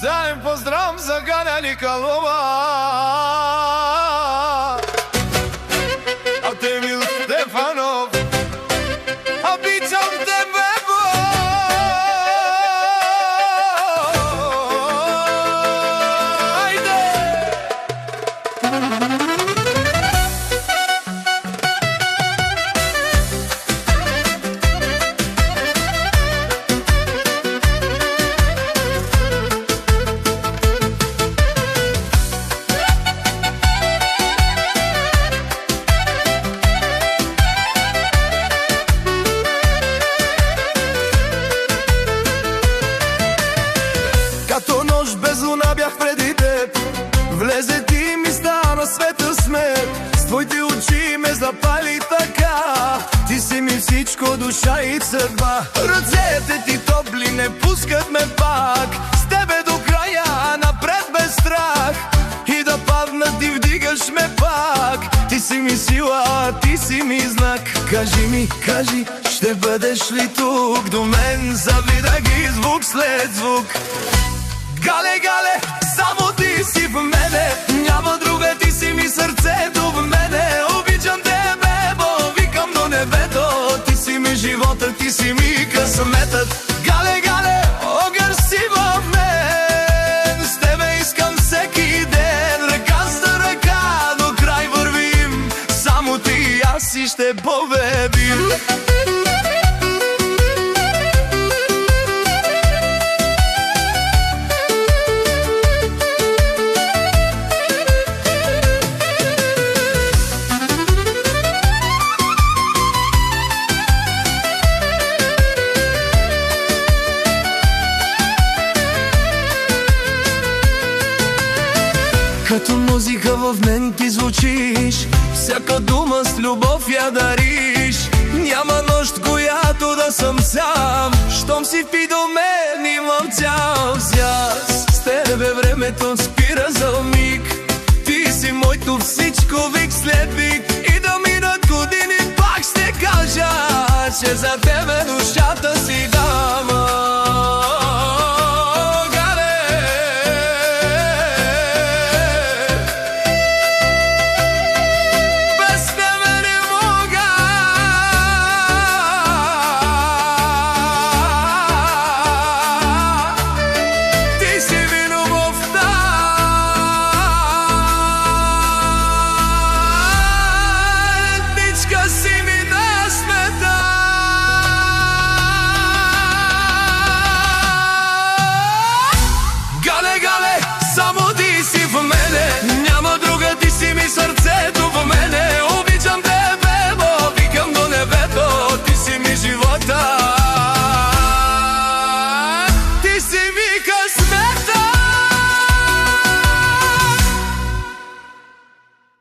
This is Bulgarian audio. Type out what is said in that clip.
Даjem pozdrav za Галя Николова, a Emil Stefanov, обичам тебе, айде! Като нощ без луна бях преди теб, влезе ти ми стана света смет. С твоите очи ме запали така, ти си ми всичко, душа и съдба. Ръцете ти топли не пускат ме пак, с тебе до края, напред без страх. И да падна ти вдигаш ме пак, ти си ми сила, ти си ми знак. Кажи ми, кажи, ще бъдеш ли тук до мен завинаги, звук след звук. Гале, гале, само ти си в мене, няма друга, ти си ми сърцето в мене. Обичам тебе, бо викам до небето, ти си ми живота, ти си ми късметът. Гале, гале, огър си в мен, с тебе искам всеки ден, ръка за ръка до край вървим, само ти и аз и ще победим. Като музика в мен ти звучиш, всяка дума с любов я дариш. Няма нощ, която да съм сам, щом си ти до мен имам цял свят. С тебе времето спира за миг, ти си моето всичко, вик след вик. И да минат години, пак ще кажа, че за тебе душата